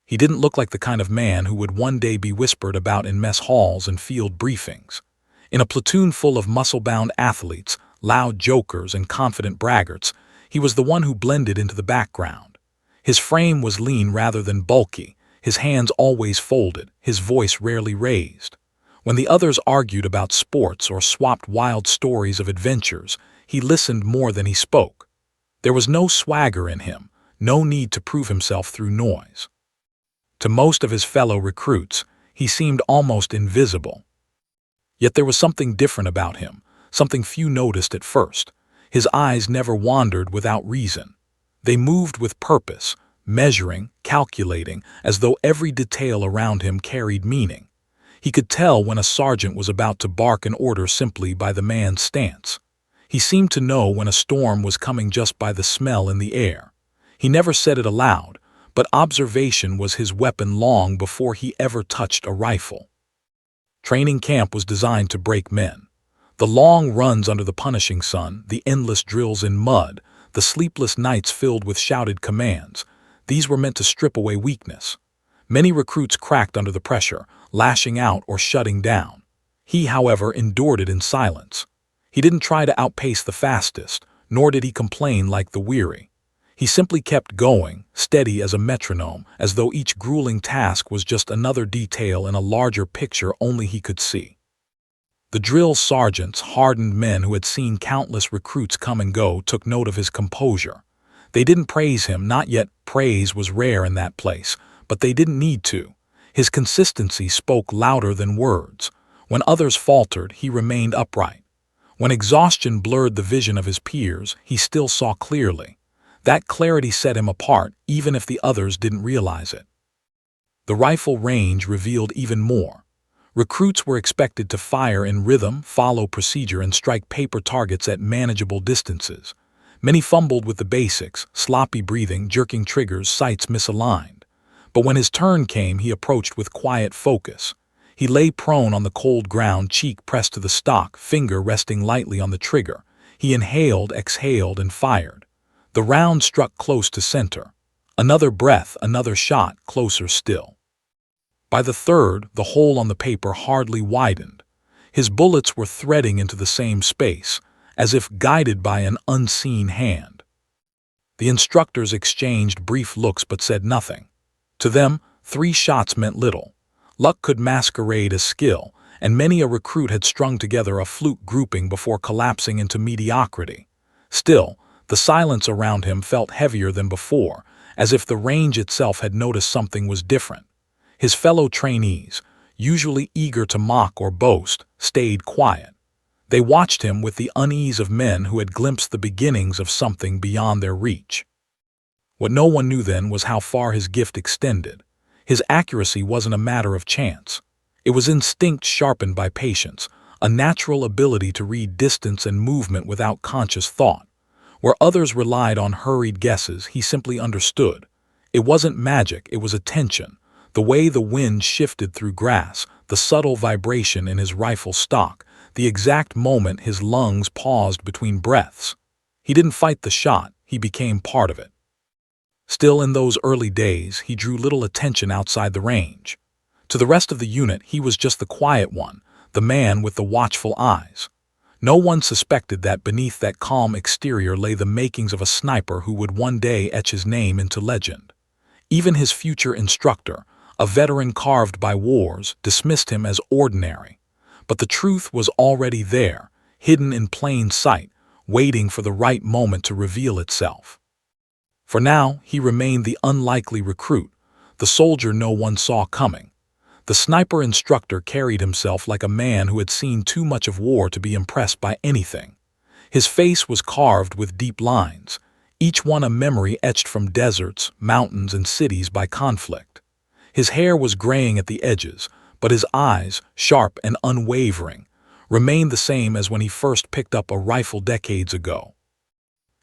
He didn't look like the kind of man who would one day be whispered about in mess halls and field briefings. In a platoon full of muscle-bound athletes, loud jokers, and confident braggarts, he was the one who blended into the background. His frame was lean rather than bulky, his hands always folded, his voice rarely raised. When the others argued about sports or swapped wild stories of adventures, he listened more than he spoke. There was no swagger in him, no need to prove himself through noise. To most of his fellow recruits, he seemed almost invisible. Yet there was something different about him, something few noticed at first. His eyes never wandered without reason. They moved with purpose, measuring, calculating, as though every detail around him carried meaning. He could tell when a sergeant was about to bark an order simply by the man's stance. He seemed to know when a storm was coming just by the smell in the air. He never said it aloud, but observation was his weapon long before he ever touched a rifle. Training camp was designed to break men. The long runs under the punishing sun, the endless drills in mud, the sleepless nights filled with shouted commands, these were meant to strip away weakness. Many recruits cracked under the pressure, lashing out or shutting down. He, however, endured it in silence. He didn't try to outpace the fastest, nor did he complain like the weary. He simply kept going, steady as a metronome, as though each grueling task was just another detail in a larger picture only he could see. The drill sergeants, hardened men who had seen countless recruits come and go, took note of his composure. They didn't praise him, not yet. Praise was rare in that place, but they didn't need to. His consistency spoke louder than words. When others faltered, he remained upright. When exhaustion blurred the vision of his peers, he still saw clearly. That clarity set him apart, even if the others didn't realize it. The rifle range revealed even more. Recruits were expected to fire in rhythm, follow procedure, and strike paper targets at manageable distances. Many fumbled with the basics, sloppy breathing, jerking triggers, sights misaligned. But when his turn came, he approached with quiet focus. He lay prone on the cold ground, cheek pressed to the stock, finger resting lightly on the trigger. He inhaled, exhaled, and fired. The round struck close to center. Another breath, another shot, closer still. By the third, the hole on the paper hardly widened. His bullets were threading into the same space, as if guided by an unseen hand. The instructors exchanged brief looks but said nothing. To them, 3 shots meant little. Luck could masquerade as skill, and many a recruit had strung together a fluke grouping before collapsing into mediocrity. Still, the silence around him felt heavier than before, as if the range itself had noticed something was different. His fellow trainees, usually eager to mock or boast, stayed quiet. They watched him with the unease of men who had glimpsed the beginnings of something beyond their reach. What no one knew then was how far his gift extended. His accuracy wasn't a matter of chance. It was instinct sharpened by patience, a natural ability to read distance and movement without conscious thought. Where others relied on hurried guesses, he simply understood. It wasn't magic, it was attention. The way the wind shifted through grass, the subtle vibration in his rifle stock, the exact moment his lungs paused between breaths. He didn't fight the shot, he became part of it. Still, in those early days, he drew little attention outside the range. To the rest of the unit, he was just the quiet one, the man with the watchful eyes. No one suspected that beneath that calm exterior lay the makings of a sniper who would one day etch his name into legend. Even his future instructor, a veteran carved by wars, dismissed him as ordinary. But the truth was already there, hidden in plain sight, waiting for the right moment to reveal itself. For now, he remained the unlikely recruit, the soldier no one saw coming. The sniper instructor carried himself like a man who had seen too much of war to be impressed by anything. His face was carved with deep lines, each one a memory etched from deserts, mountains, and cities by conflict. His hair was graying at the edges, but his eyes, sharp and unwavering, remained the same as when he first picked up a rifle decades ago.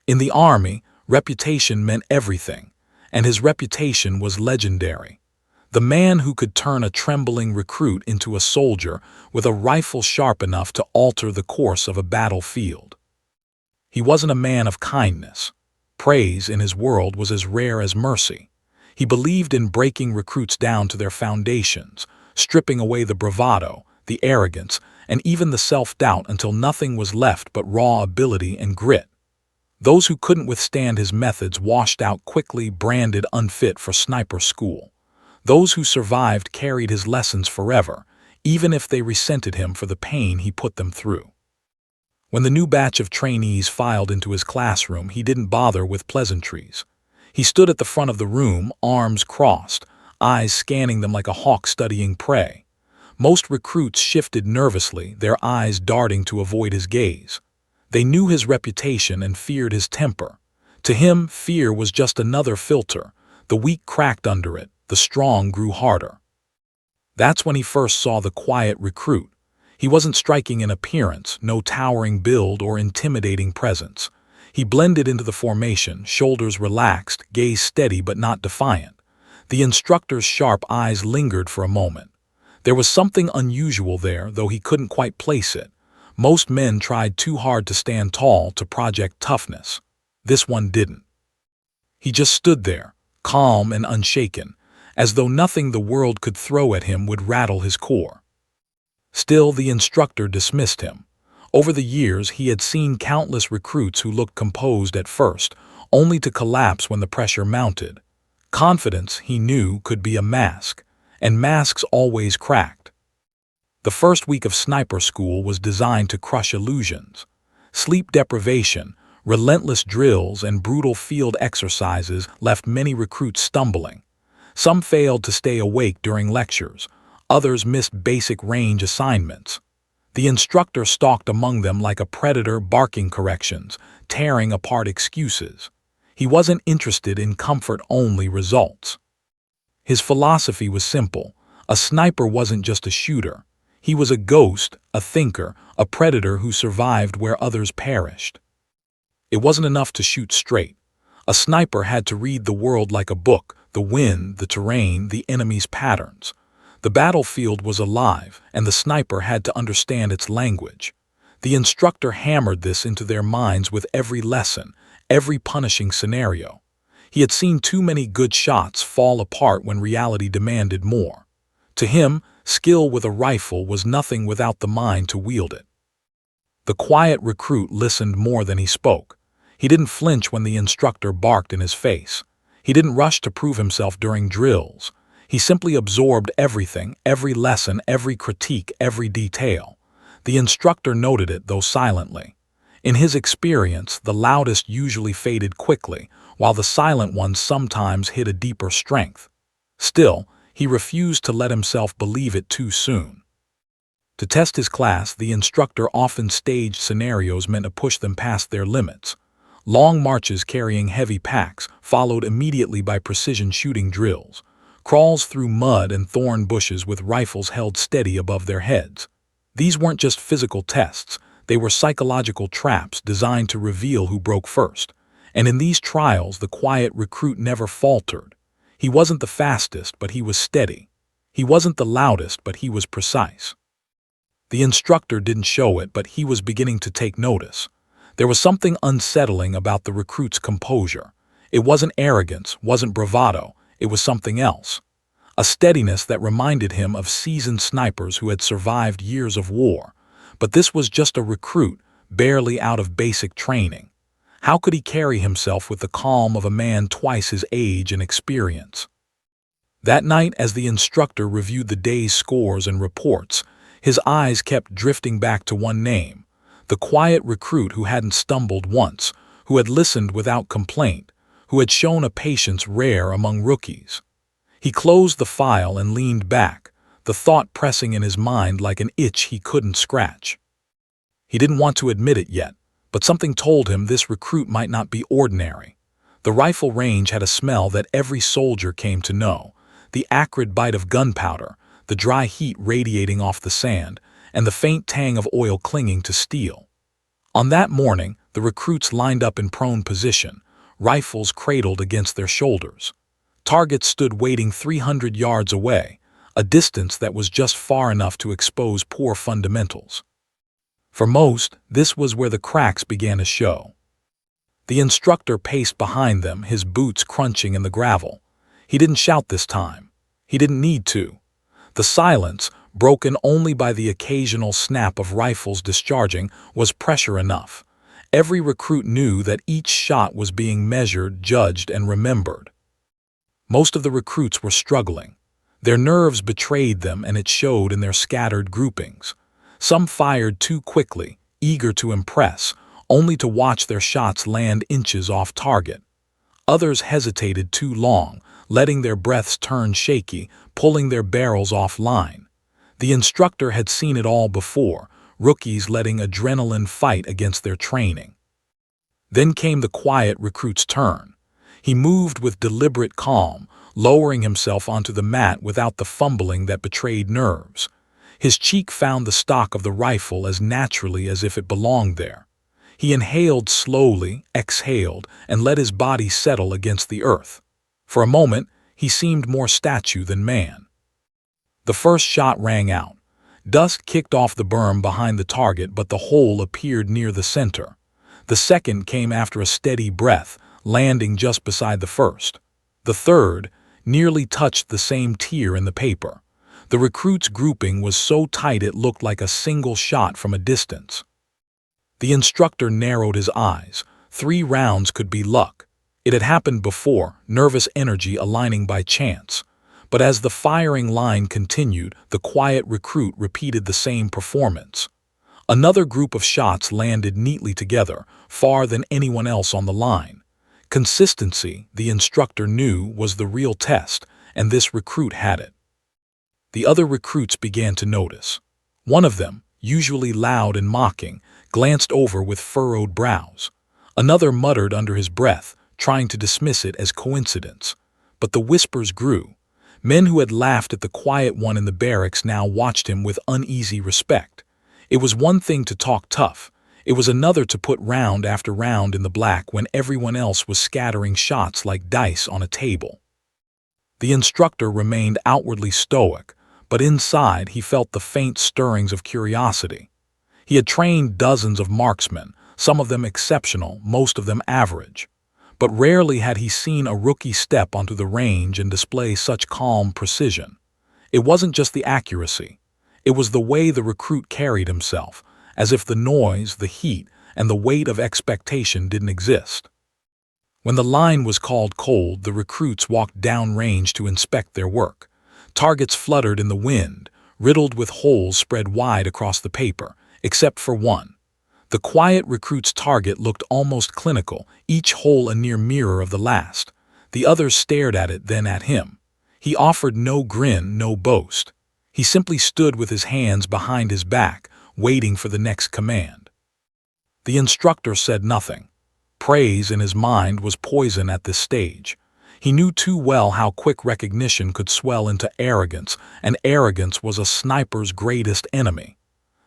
In the army, reputation meant everything, and his reputation was legendary. The man who could turn a trembling recruit into a soldier with a rifle sharp enough to alter the course of a battlefield. He wasn't a man of kindness. Praise in his world was as rare as mercy. He believed in breaking recruits down to their foundations, stripping away the bravado, the arrogance, and even the self-doubt until nothing was left but raw ability and grit. Those who couldn't withstand his methods washed out quickly, branded unfit for sniper school. Those who survived carried his lessons forever, even if they resented him for the pain he put them through. When the new batch of trainees filed into his classroom, he didn't bother with pleasantries. He stood at the front of the room, arms crossed, eyes scanning them like a hawk studying prey. Most recruits shifted nervously, their eyes darting to avoid his gaze. They knew his reputation and feared his temper. To him, fear was just another filter. The weak cracked under it, the strong grew harder. That's when he first saw the quiet recruit. He wasn't striking in appearance, no towering build or intimidating presence. He blended into the formation, shoulders relaxed, gaze steady but not defiant. The instructor's sharp eyes lingered for a moment. There was something unusual there, though he couldn't quite place it. Most men tried too hard to stand tall, to project toughness. This one didn't. He just stood there, calm and unshaken, as though nothing the world could throw at him would rattle his core. Still, the instructor dismissed him. Over the years, he had seen countless recruits who looked composed at first, only to collapse when the pressure mounted. Confidence, he knew, could be a mask, and masks always cracked. The first week of sniper school was designed to crush illusions. Sleep deprivation, relentless drills, and brutal field exercises left many recruits stumbling. Some failed to stay awake during lectures. Others missed basic range assignments. The instructor stalked among them like a predator barking corrections, tearing apart excuses. He wasn't interested in comfort-only results. His philosophy was simple. A sniper wasn't just a shooter. He was a ghost, a thinker, a predator who survived where others perished. It wasn't enough to shoot straight. A sniper had to read the world like a book, the wind, the terrain, the enemy's patterns. The battlefield was alive, and the sniper had to understand its language. The instructor hammered this into their minds with every lesson, every punishing scenario. He had seen too many good shots fall apart when reality demanded more. To him, skill with a rifle was nothing without the mind to wield it. The quiet recruit listened more than he spoke. He didn't flinch when the instructor barked in his face. He didn't rush to prove himself during drills. He simply absorbed everything, every lesson, every critique, every detail. The instructor noted it, though silently. In his experience, the loudest usually faded quickly, while the silent ones sometimes hid a deeper strength. Still, he refused to let himself believe it too soon. To test his class, the instructor often staged scenarios meant to push them past their limits. Long marches carrying heavy packs, followed immediately by precision shooting drills. Crawls through mud and thorn bushes with rifles held steady above their heads. These weren't just physical tests, they were psychological traps designed to reveal who broke first. And in these trials, the quiet recruit never faltered. He wasn't the fastest, but he was steady. He wasn't the loudest, but he was precise. The instructor didn't show it, but he was beginning to take notice. There was something unsettling about the recruit's composure. It wasn't arrogance, wasn't bravado. It was something else. A steadiness that reminded him of seasoned snipers who had survived years of war. But this was just a recruit, barely out of basic training. How could he carry himself with the calm of a man twice his age and experience? That night, as the instructor reviewed the day's scores and reports, his eyes kept drifting back to one name, the quiet recruit who hadn't stumbled once, who had listened without complaint, who had shown a patience rare among rookies. He closed the file and leaned back, the thought pressing in his mind like an itch he couldn't scratch. He didn't want to admit it yet, but something told him this recruit might not be ordinary. The rifle range had a smell that every soldier came to know, the acrid bite of gunpowder, the dry heat radiating off the sand, and the faint tang of oil clinging to steel. On that morning, the recruits lined up in prone position, rifles cradled against their shoulders. Targets stood waiting 300 yards away, a distance that was just far enough to expose poor fundamentals. For most, this was where the cracks began to show. The instructor paced behind them, his boots crunching in the gravel. He didn't shout this time. He didn't need to. The silence, broken only by the occasional snap of rifles discharging, was pressure enough. Every recruit knew that each shot was being measured, judged, and remembered. Most of the recruits were struggling. Their nerves betrayed them, and it showed in their scattered groupings. Some fired too quickly, eager to impress, only to watch their shots land inches off target. Others hesitated too long, letting their breaths turn shaky, pulling their barrels off line. The instructor had seen it all before, rookies letting adrenaline fight against their training. Then came the quiet recruit's turn. He moved with deliberate calm, lowering himself onto the mat without the fumbling that betrayed nerves. His cheek found the stock of the rifle as naturally as if it belonged there. He inhaled slowly, exhaled, and let his body settle against the earth. For a moment, he seemed more statue than man. The first shot rang out. Dust kicked off the berm behind the target, but the hole appeared near the center. The second came after a steady breath, landing just beside the first. The third nearly touched the same tier in the paper. The recruits' grouping was so tight it looked like a single shot from a distance. The instructor narrowed his eyes. 3 rounds could be luck. It had happened before, nervous energy aligning by chance. But as the firing line continued, the quiet recruit repeated the same performance. Another group of shots landed neatly together, far than anyone else on the line. Consistency, the instructor knew, was the real test, and this recruit had it. The other recruits began to notice. One of them, usually loud and mocking, glanced over with furrowed brows. Another muttered under his breath, trying to dismiss it as coincidence. But the whispers grew. Men who had laughed at the quiet one in the barracks now watched him with uneasy respect. It was one thing to talk tough. It was another to put round after round in the black when everyone else was scattering shots like dice on a table. The instructor remained outwardly stoic, but inside he felt the faint stirrings of curiosity. He had trained dozens of marksmen, some of them exceptional, most of them average. But rarely had he seen a rookie step onto the range and display such calm precision. It wasn't just the accuracy. It was the way the recruit carried himself, as if the noise, the heat, and the weight of expectation didn't exist. When the line was called cold, the recruits walked downrange to inspect their work. Targets fluttered in the wind, riddled with holes spread wide across the paper, except for one. The quiet recruit's target looked almost clinical, each hole a near mirror of the last. The others stared at it, then at him. He offered no grin, no boast. He simply stood with his hands behind his back, waiting for the next command. The instructor said nothing. Praise in his mind was poison at this stage. He knew too well how quick recognition could swell into arrogance, and arrogance was a sniper's greatest enemy.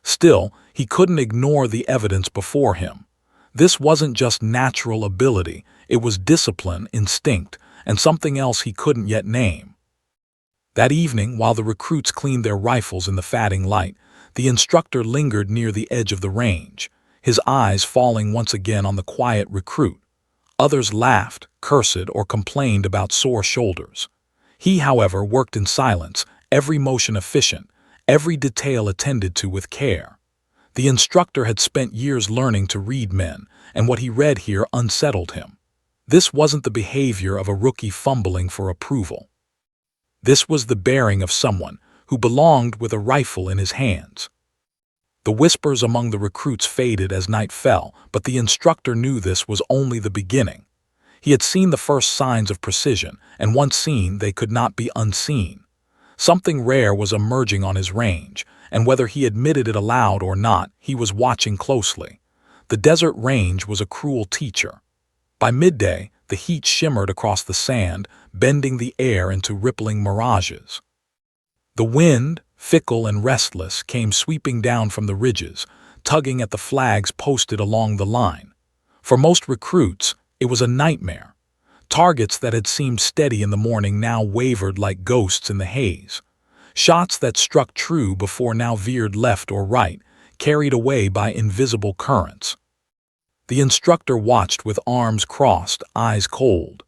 Still, he couldn't ignore the evidence before him. This wasn't just natural ability, it was discipline, instinct, and something else he couldn't yet name. That evening, while the recruits cleaned their rifles in the fading light, the instructor lingered near the edge of the range, his eyes falling once again on the quiet recruit. Others laughed, cursed, or complained about sore shoulders. He, however, worked in silence, every motion efficient, every detail attended to with care. The instructor had spent years learning to read men, and what he read here unsettled him. This wasn't the behavior of a rookie fumbling for approval. This was the bearing of someone who belonged with a rifle in his hands. The whispers among the recruits faded as night fell, but the instructor knew this was only the beginning. He had seen the first signs of precision, and once seen, they could not be unseen. Something rare was emerging on his range, and whether he admitted it aloud or not, he was watching closely. The desert range was a cruel teacher. By midday, the heat shimmered across the sand, bending the air into rippling mirages. The wind, fickle and restless, came sweeping down from the ridges, tugging at the flags posted along the line. For most recruits, it was a nightmare. Targets that had seemed steady in the morning now wavered like ghosts in the haze. Shots that struck true before now veered left or right, carried away by invisible currents. The instructor watched with arms crossed, eyes cold.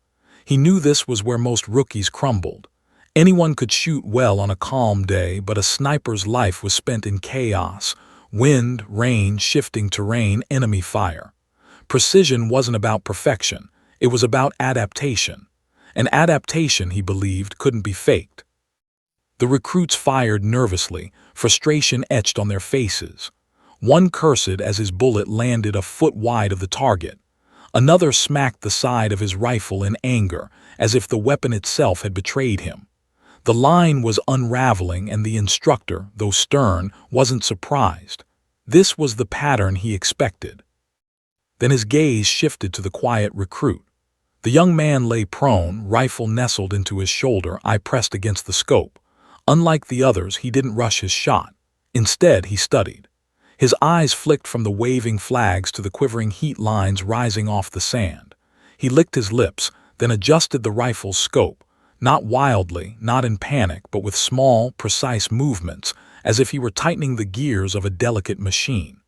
He knew this was where most rookies crumbled. Anyone could shoot well on a calm day, but a sniper's life was spent in chaos: wind, rain, shifting terrain, enemy fire. Precision wasn't about perfection, it was about adaptation. And adaptation, he believed, couldn't be faked. The recruits fired nervously, frustration etched on their faces. One cursed as his bullet landed a foot wide of the target. Another smacked the side of his rifle in anger, as if the weapon itself had betrayed him. The line was unraveling, and the instructor, though stern, wasn't surprised. This was the pattern he expected. Then his gaze shifted to the quiet recruit. The young man lay prone, rifle nestled into his shoulder, eye pressed against the scope. Unlike the others, he didn't rush his shot. Instead, he studied. His eyes flicked from the waving flags to the quivering heat lines rising off the sand. He licked his lips, then adjusted the rifle's scope, not wildly, not in panic, but with small, precise movements, as if he were tightening the gears of a delicate machine.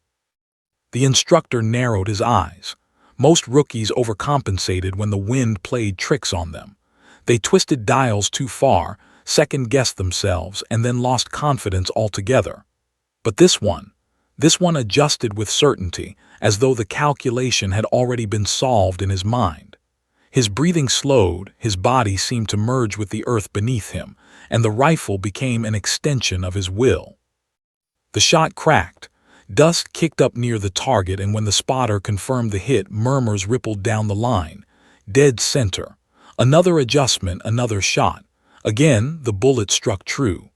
The instructor narrowed his eyes. Most rookies overcompensated when the wind played tricks on them. They twisted dials too far, second-guessed themselves, and then lost confidence altogether. But this one adjusted with certainty, as though the calculation had already been solved in his mind. His breathing slowed, his body seemed to merge with the earth beneath him, and the rifle became an extension of his will. The shot cracked. Dust kicked up near the target, and when the spotter confirmed the hit, murmurs rippled down the line. Dead center. Another adjustment, another shot. Again, the bullet struck true.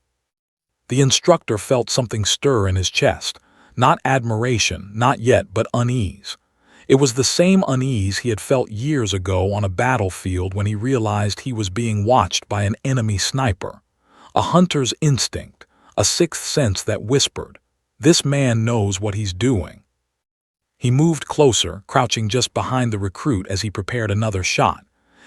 The instructor felt something stir in his chest. Not admiration, not yet, but unease. It was the same unease he had felt years ago on a battlefield when he realized he was being watched by an enemy sniper. A hunter's instinct, a sixth sense that whispered, "This man knows what he's doing." He moved closer, crouching just behind the recruit as he prepared another shot.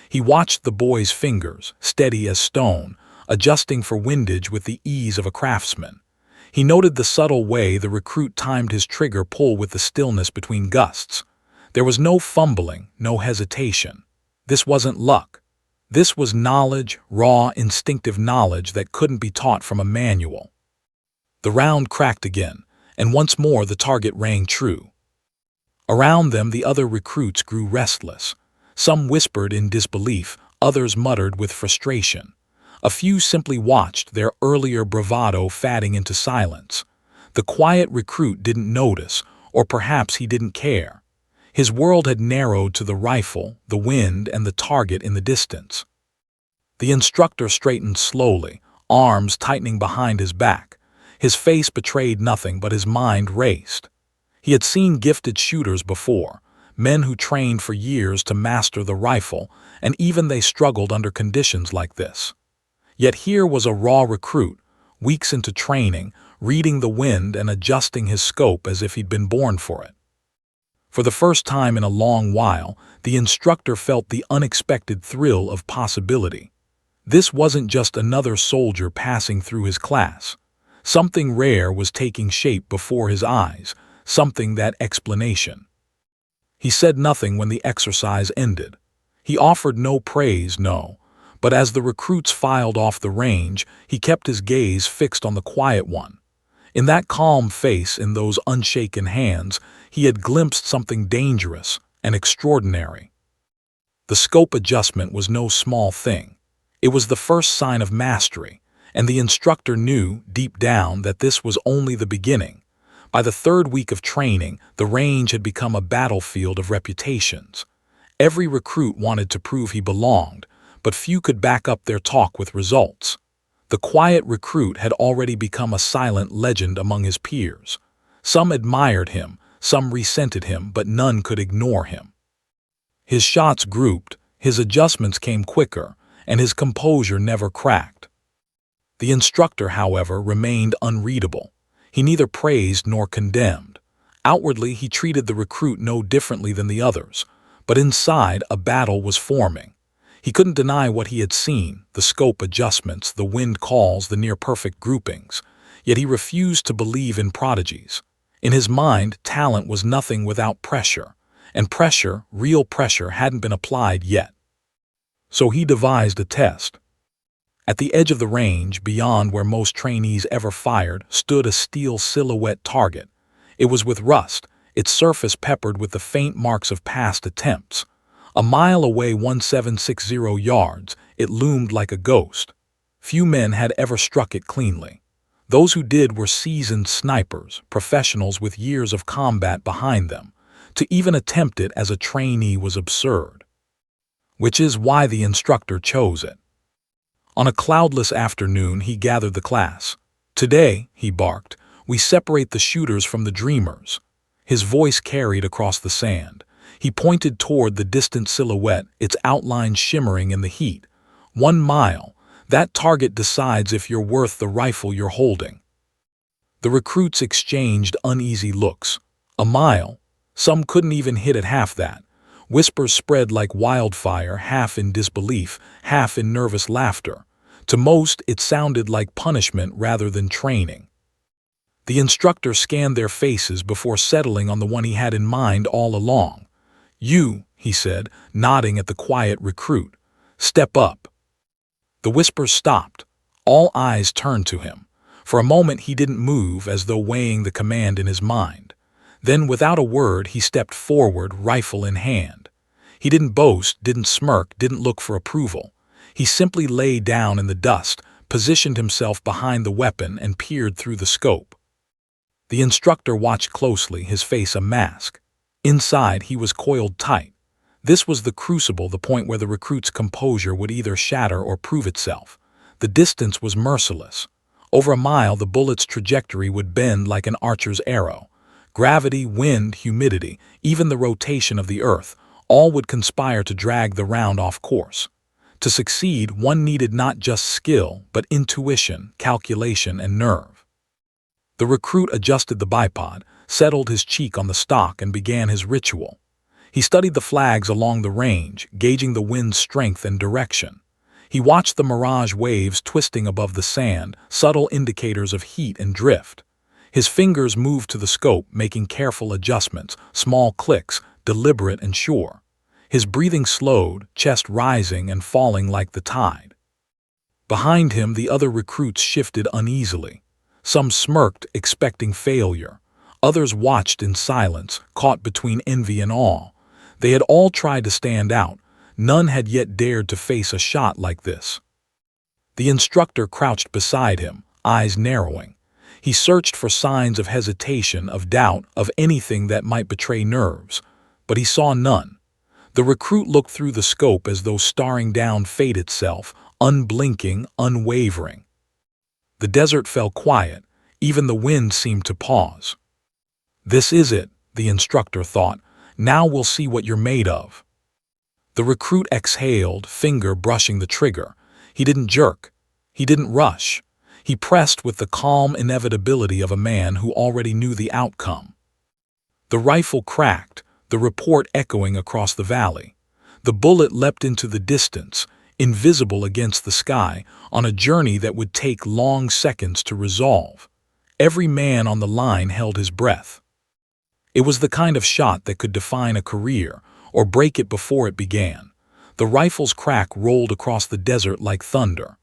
He watched the boy's fingers, steady as stone, adjusting for windage with the ease of a craftsman. He noted the subtle way the recruit timed his trigger pull with the stillness between gusts. There was no fumbling, no hesitation. This wasn't luck. This was knowledge, raw, instinctive knowledge that couldn't be taught from a manual. The round cracked again, and once more the target rang true. Around them, the other recruits grew restless. Some whispered in disbelief, others muttered with frustration. A few simply watched, their earlier bravado fading into silence. The quiet recruit didn't notice, or perhaps he didn't care. His world had narrowed to the rifle, the wind, and the target in the distance. The instructor straightened slowly, arms tightening behind his back. His face betrayed nothing, but his mind raced. He had seen gifted shooters before, men who trained for years to master the rifle, and even they struggled under conditions like this. Yet here was a raw recruit, weeks into training, reading the wind and adjusting his scope as if he'd been born for it. For the first time in a long while, the instructor felt the unexpected thrill of possibility. This wasn't just another soldier passing through his class. Something rare was taking shape before his eyes, something that explanation. He said nothing when the exercise ended. He offered no praise, no. But as the recruits filed off the range, he kept his gaze fixed on the quiet one. In that calm face, in those unshaken hands, he had glimpsed something dangerous and extraordinary. The scope adjustment was no small thing. It was the first sign of mastery, and the instructor knew, deep down, that this was only the beginning. By the third week of training, the range had become a battlefield of reputations. Every recruit wanted to prove he belonged, but few could back up their talk with results. The quiet recruit had already become a silent legend among his peers. Some admired him, some resented him, but none could ignore him. His shots grouped, his adjustments came quicker, and his composure never cracked. The instructor, however, remained unreadable. He neither praised nor condemned. Outwardly, he treated the recruit no differently than the others, but inside, a battle was forming. He couldn't deny what he had seen, the scope adjustments, the wind calls, the near-perfect groupings. Yet he refused to believe in prodigies. In his mind, talent was nothing without pressure, and pressure, real pressure, hadn't been applied yet. So he devised a test. At the edge of the range, beyond where most trainees ever fired, stood a steel silhouette target. It was with rust, its surface peppered with the faint marks of past attempts. A mile away, 1760 yards, it loomed like a ghost. Few men had ever struck it cleanly. Those who did were seasoned snipers, professionals with years of combat behind them. To even attempt it as a trainee was absurd. Which is why the instructor chose it. On a cloudless afternoon, he gathered the class. "Today," he barked, "we separate the shooters from the dreamers." His voice carried across the sand. He pointed toward the distant silhouette, its outline shimmering in the heat. 1 mile. That target decides if you're worth the rifle you're holding. The recruits exchanged uneasy looks. A mile? Some couldn't even hit at half that. Whispers spread like wildfire, half in disbelief, half in nervous laughter. To most, it sounded like punishment rather than training. The instructor scanned their faces before settling on the one he had in mind all along. "You," he said, nodding at the quiet recruit. "Step up." The whispers stopped. All eyes turned to him. For a moment he didn't move, as though weighing the command in his mind. Then, without a word, he stepped forward, rifle in hand. He didn't boast, didn't smirk, didn't look for approval. He simply lay down in the dust, positioned himself behind the weapon, and peered through the scope. The instructor watched closely, his face a mask. Inside, he was coiled tight. This was the crucible, the point where the recruit's composure would either shatter or prove itself. The distance was merciless. Over a mile, the bullet's trajectory would bend like an archer's arrow. Gravity, wind, humidity, even the rotation of the earth, all would conspire to drag the round off course. To succeed, one needed not just skill, but intuition, calculation, and nerve. The recruit adjusted the bipod, settled his cheek on the stock, and began his ritual. He studied the flags along the range, gauging the wind's strength and direction. He watched the mirage waves twisting above the sand, subtle indicators of heat and drift. His fingers moved to the scope, making careful adjustments, small clicks, deliberate and sure. His breathing slowed, chest rising and falling like the tide. Behind him, the other recruits shifted uneasily. Some smirked, expecting failure. Others watched in silence, caught between envy and awe. They had all tried to stand out. None had yet dared to face a shot like this. The instructor crouched beside him, eyes narrowing. He searched for signs of hesitation, of doubt, of anything that might betray nerves, but he saw none. The recruit looked through the scope as though staring down fate itself, unblinking, unwavering. The desert fell quiet. Even the wind seemed to pause. "This is it," the instructor thought. "Now we'll see what you're made of." The recruit exhaled, finger brushing the trigger. He didn't jerk. He didn't rush. He pressed with the calm inevitability of a man who already knew the outcome. The rifle cracked, the report echoing across the valley. The bullet leapt into the distance, invisible against the sky, on a journey that would take long seconds to resolve. Every man on the line held his breath. It was the kind of shot that could define a career, or break it before it began. The rifle's crack rolled across the desert like thunder.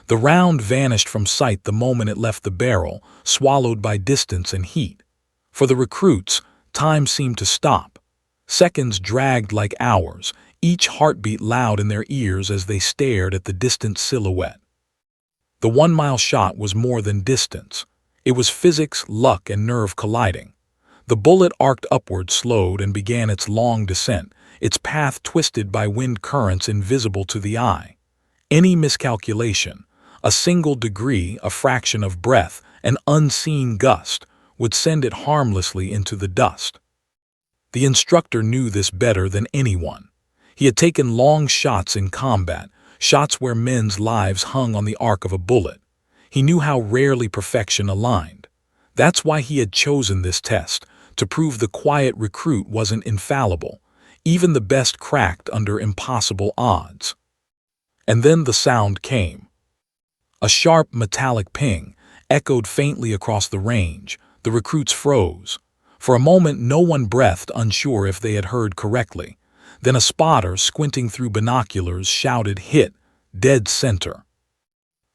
The round vanished from sight the moment it left the barrel, swallowed by distance and heat. For the recruits, time seemed to stop. Seconds dragged like hours, each heartbeat loud in their ears as they stared at the distant silhouette. The 1 mile shot was more than distance. It was physics, luck, and nerve colliding. The bullet arced upward, slowed, and began its long descent, its path twisted by wind currents invisible to the eye. Any miscalculation, a single degree, a fraction of breath, an unseen gust, would send it harmlessly into the dust. The instructor knew this better than anyone. He had taken long shots in combat, shots where men's lives hung on the arc of a bullet. He knew how rarely perfection aligned. That's why he had chosen this test, to prove the quiet recruit wasn't infallible. Even the best cracked under impossible odds. And then the sound came. A sharp metallic ping echoed faintly across the range. The recruits froze. For a moment no one breathed, unsure if they had heard correctly. Then a spotter, squinting through binoculars, shouted, "Hit! Dead center!"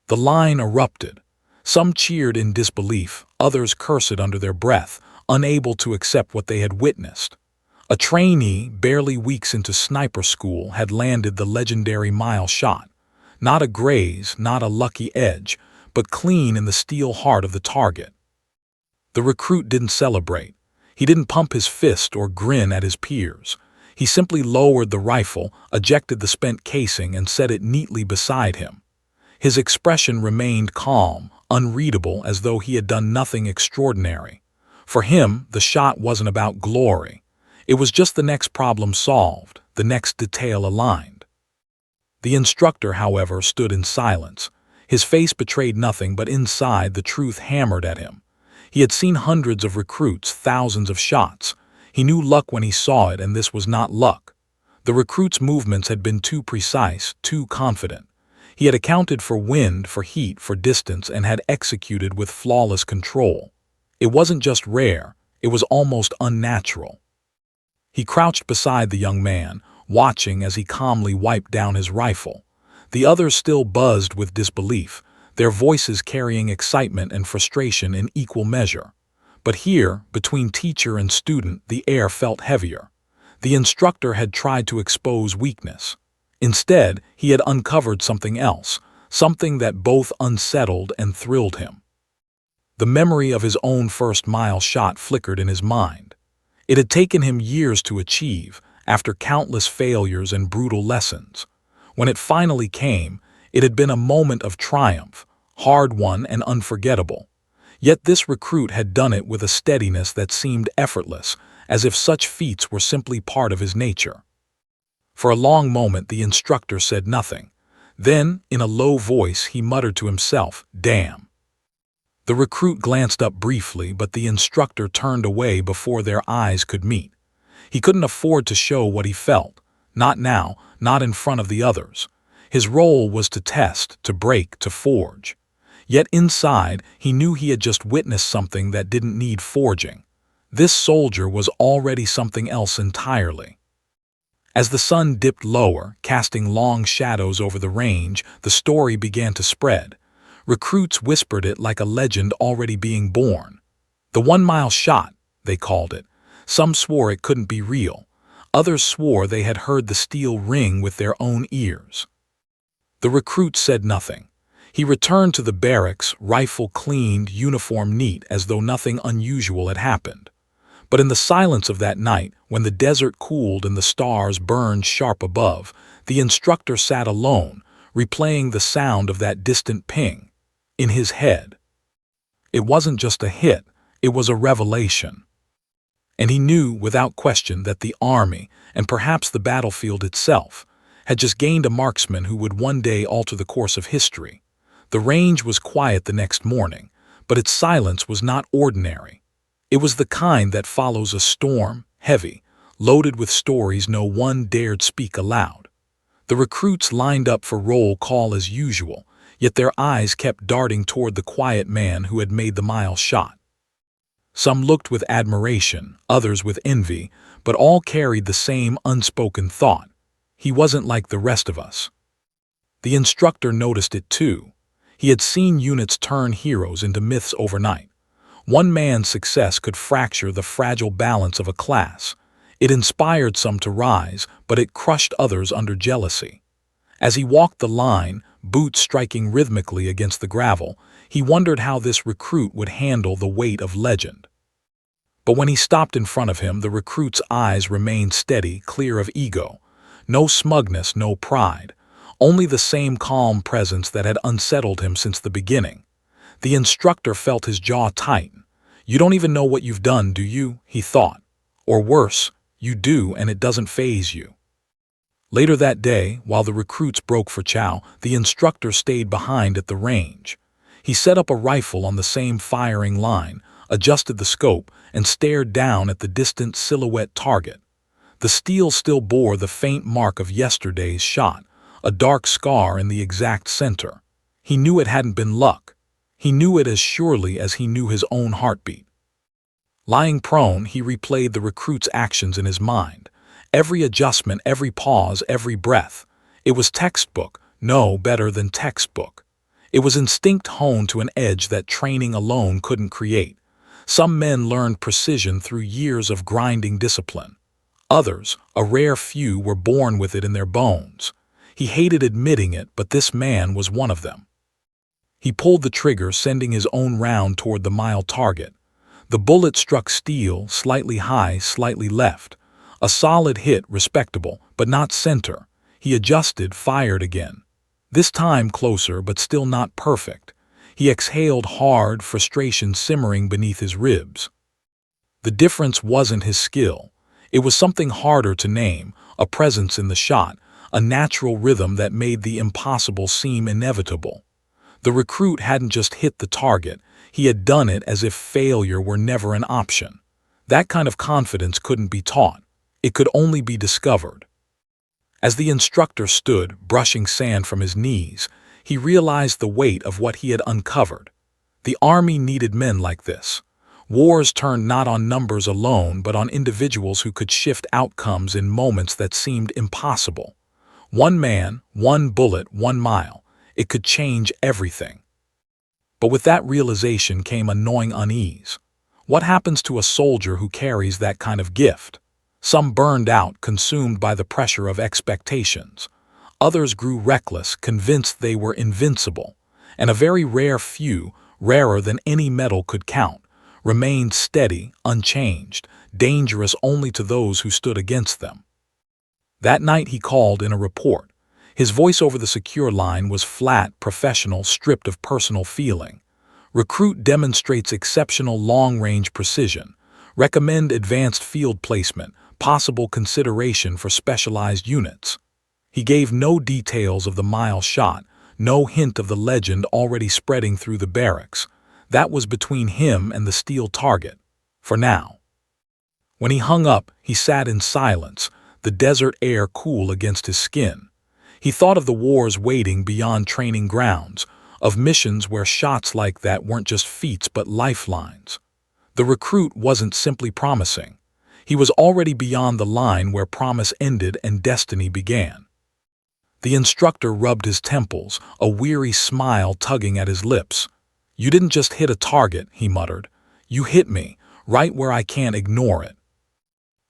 The line erupted. Some cheered in disbelief, others cursed under their breath, unable to accept what they had witnessed. A trainee, barely weeks into sniper school, had landed the legendary mile shot. Not a graze, not a lucky edge, but clean in the steel heart of the target. The recruit didn't celebrate. He didn't pump his fist or grin at his peers. He simply lowered the rifle, ejected the spent casing, and set it neatly beside him. His expression remained calm, unreadable, as though he had done nothing extraordinary. For him, the shot wasn't about glory. It was just the next problem solved, the next detail aligned. The instructor, however, stood in silence. His face betrayed nothing, but inside the truth hammered at him. He had seen hundreds of recruits, thousands of shots. He knew luck when he saw it, and this was not luck. The recruit's movements had been too precise, too confident. He had accounted for wind, for heat, for distance, and had executed with flawless control. It wasn't just rare, it was almost unnatural. He crouched beside the young man, watching as he calmly wiped down his rifle. The others still buzzed with disbelief, their voices carrying excitement and frustration in equal measure. But here, between teacher and student, the air felt heavier. The instructor had tried to expose weakness. Instead, he had uncovered something else, something that both unsettled and thrilled him. The memory of his own first mile shot flickered in his mind. It had taken him years to achieve, after countless failures and brutal lessons. When it finally came, it had been a moment of triumph, hard-won and unforgettable. Yet this recruit had done it with a steadiness that seemed effortless, as if such feats were simply part of his nature. For a long moment the instructor said nothing. Then, in a low voice, he muttered to himself, "Damn." The recruit glanced up briefly, but the instructor turned away before their eyes could meet. He couldn't afford to show what he felt. Not now, not in front of the others. His role was to test, to break, to forge. Yet inside, he knew he had just witnessed something that didn't need forging. This soldier was already something else entirely. As the sun dipped lower, casting long shadows over the range, the story began to spread. Recruits whispered it like a legend already being born. The 1-mile shot, they called it. Some swore it couldn't be real. Others swore they had heard the steel ring with their own ears. The recruit said nothing. He returned to the barracks, rifle cleaned, uniform neat, as though nothing unusual had happened. But in the silence of that night, when the desert cooled and the stars burned sharp above, the instructor sat alone, replaying the sound of that distant ping. In his head. It wasn't just a hit, it was a revelation. And he knew without question that the army, and perhaps the battlefield itself, had just gained a marksman who would one day alter the course of history. The range was quiet the next morning, but its silence was not ordinary. It was the kind that follows a storm, heavy, loaded with stories no one dared speak aloud. The recruits lined up for roll call as usual, yet their eyes kept darting toward the quiet man who had made the mile shot. Some looked with admiration, others with envy, but all carried the same unspoken thought. He wasn't like the rest of us. The instructor noticed it too. He had seen units turn heroes into myths overnight. One man's success could fracture the fragile balance of a class. It inspired some to rise, but it crushed others under jealousy. As he walked the line, boots striking rhythmically against the gravel, he wondered how this recruit would handle the weight of legend. But when he stopped in front of him, the recruit's eyes remained steady, clear of ego. No smugness, no pride. Only the same calm presence that had unsettled him since the beginning. The instructor felt his jaw tighten. "You don't even know what you've done, do you?" he thought. Or worse, you do and it doesn't faze you. Later that day, while the recruits broke for chow, the instructor stayed behind at the range. He set up a rifle on the same firing line, adjusted the scope, and stared down at the distant silhouette target. The steel still bore the faint mark of yesterday's shot, a dark scar in the exact center. He knew it hadn't been luck. He knew it as surely as he knew his own heartbeat. Lying prone, he replayed the recruit's actions in his mind. Every adjustment, every pause, every breath. It was textbook, no better than textbook. It was instinct honed to an edge that training alone couldn't create. Some men learned precision through years of grinding discipline. Others, a rare few, were born with it in their bones. He hated admitting it, but this man was one of them. He pulled the trigger, sending his own round toward the mile target. The bullet struck steel, slightly high, slightly left. A solid hit, respectable, but not center. He adjusted, fired again. This time closer, but still not perfect. He exhaled hard, frustration simmering beneath his ribs. The difference wasn't his skill. It was something harder to name, a presence in the shot, a natural rhythm that made the impossible seem inevitable. The recruit hadn't just hit the target, he had done it as if failure were never an option. That kind of confidence couldn't be taught. It could only be discovered. As the instructor stood, brushing sand from his knees, he realized the weight of what he had uncovered. The army needed men like this. Wars turned not on numbers alone, but on individuals who could shift outcomes in moments that seemed impossible. One man, one bullet, 1 mile. It could change everything. But with that realization came a gnawing unease. What happens to a soldier who carries that kind of gift? Some burned out, consumed by the pressure of expectations. Others grew reckless, convinced they were invincible. And a very rare few, rarer than any medal could count, remained steady, unchanged, dangerous only to those who stood against them. That night he called in a report. His voice over the secure line was flat, professional, stripped of personal feeling. Recruit demonstrates exceptional long-range precision. Recommend advanced field placement, possible consideration for specialized units. He gave no details of the mile shot, no hint of the legend already spreading through the barracks. That was between him and the steel target, for now. When he hung up, he sat in silence, the desert air cool against his skin. He thought of the wars waiting beyond training grounds, of missions where shots like that weren't just feats but lifelines. The recruit wasn't simply promising. He was already beyond the line where promise ended and destiny began. The instructor rubbed his temples, a weary smile tugging at his lips. "You didn't just hit a target," he muttered. "You hit me, right where I can't ignore it."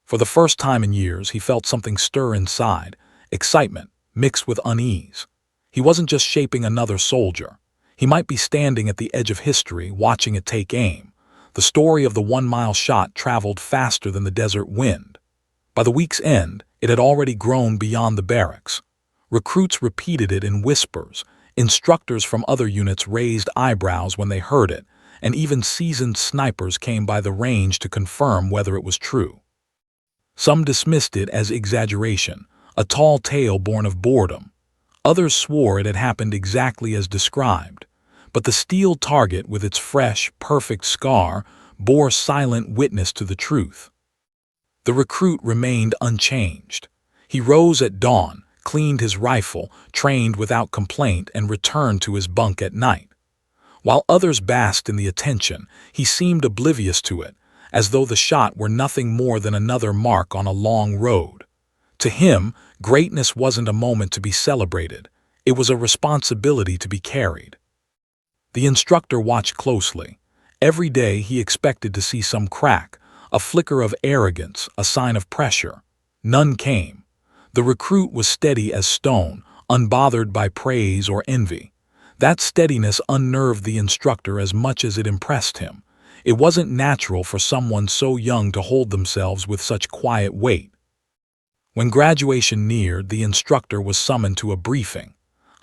For the first time in years, he felt something stir inside, excitement mixed with unease. He wasn't just shaping another soldier. He might be standing at the edge of history, watching it take aim. The story of the 1-mile shot traveled faster than the desert wind. By the week's end, it had already grown beyond the barracks. Recruits repeated it in whispers. Instructors from other units raised eyebrows when they heard it, and even seasoned snipers came by the range to confirm whether it was true. Some dismissed it as exaggeration, a tall tale born of boredom. Others swore it had happened exactly as described. But the steel target, with its fresh, perfect scar, bore silent witness to the truth. The recruit remained unchanged. He rose at dawn, cleaned his rifle, trained without complaint, and returned to his bunk at night. While others basked in the attention, he seemed oblivious to it, as though the shot were nothing more than another mark on a long road. To him, greatness wasn't a moment to be celebrated. It was a responsibility to be carried. The instructor watched closely. Every day he expected to see some crack, a flicker of arrogance, a sign of pressure. None came. The recruit was steady as stone, unbothered by praise or envy. That steadiness unnerved the instructor as much as it impressed him. It wasn't natural for someone so young to hold themselves with such quiet weight. When graduation neared, the instructor was summoned to a briefing.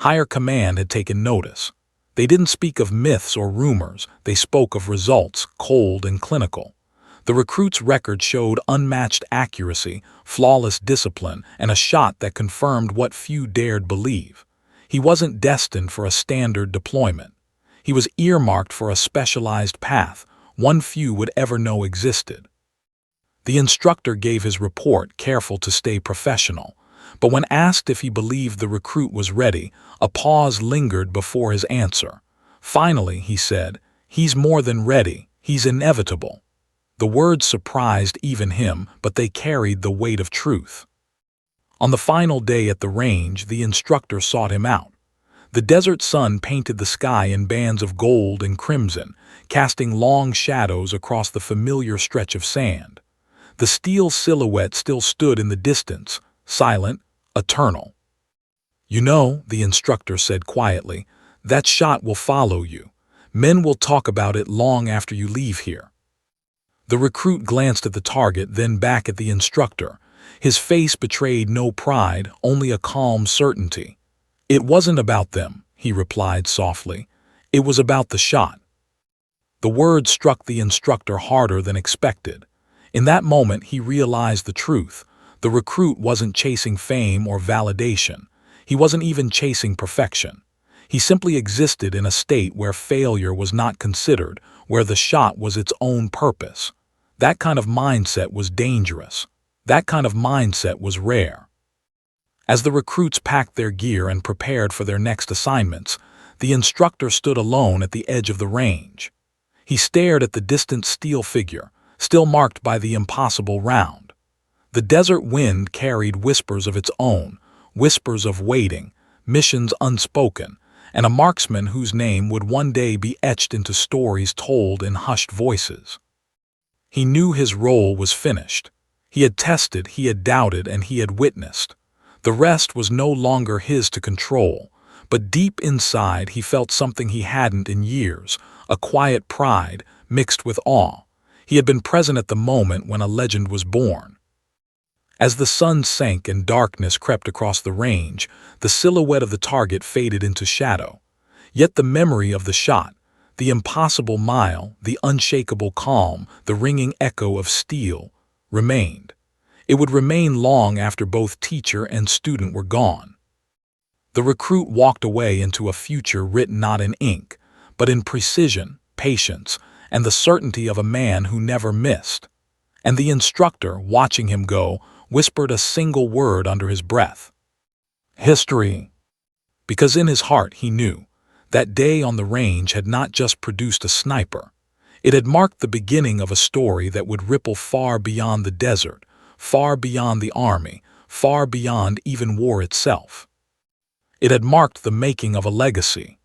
Higher command had taken notice. They didn't speak of myths or rumors, they spoke of results, cold and clinical. The recruit's record showed unmatched accuracy, flawless discipline, and a shot that confirmed what few dared believe. He wasn't destined for a standard deployment. He was earmarked for a specialized path, one few would ever know existed. The instructor gave his report, careful to stay professional. But when asked if he believed the recruit was ready, a pause lingered before his answer. Finally, he said, "He's more than ready, he's inevitable." The words surprised even him, but they carried the weight of truth. On the final day at the range, the instructor sought him out. The desert sun painted the sky in bands of gold and crimson, casting long shadows across the familiar stretch of sand. The steel silhouette still stood in the distance, silent, eternal. "You know," the instructor said quietly, "that shot will follow you. Men will talk about it long after you leave here." The recruit glanced at the target, then back at the instructor. His face betrayed no pride, only a calm certainty. "It wasn't about them," he replied softly. "It was about the shot." The words struck the instructor harder than expected. In that moment, he realized the truth. The recruit wasn't chasing fame or validation. He wasn't even chasing perfection. He simply existed in a state where failure was not considered, where the shot was its own purpose. That kind of mindset was dangerous. That kind of mindset was rare. As the recruits packed their gear and prepared for their next assignments, the instructor stood alone at the edge of the range. He stared at the distant steel figure, still marked by the impossible round. The desert wind carried whispers of its own, whispers of waiting, missions unspoken, and a marksman whose name would one day be etched into stories told in hushed voices. He knew his role was finished. He had tested, he had doubted, and he had witnessed. The rest was no longer his to control, but deep inside he felt something he hadn't in years, a quiet pride mixed with awe. He had been present at the moment when a legend was born. As the sun sank and darkness crept across the range, the silhouette of the target faded into shadow. Yet the memory of the shot, the impossible mile, the unshakable calm, the ringing echo of steel, remained. It would remain long after both teacher and student were gone. The recruit walked away into a future written not in ink, but in precision, patience, and the certainty of a man who never missed. And the instructor, watching him go, whispered a single word under his breath: "History." Because in his heart he knew that day on the range had not just produced a sniper. It had marked the beginning of a story that would ripple far beyond the desert, far beyond the army, far beyond even war itself. It had marked the making of a legacy.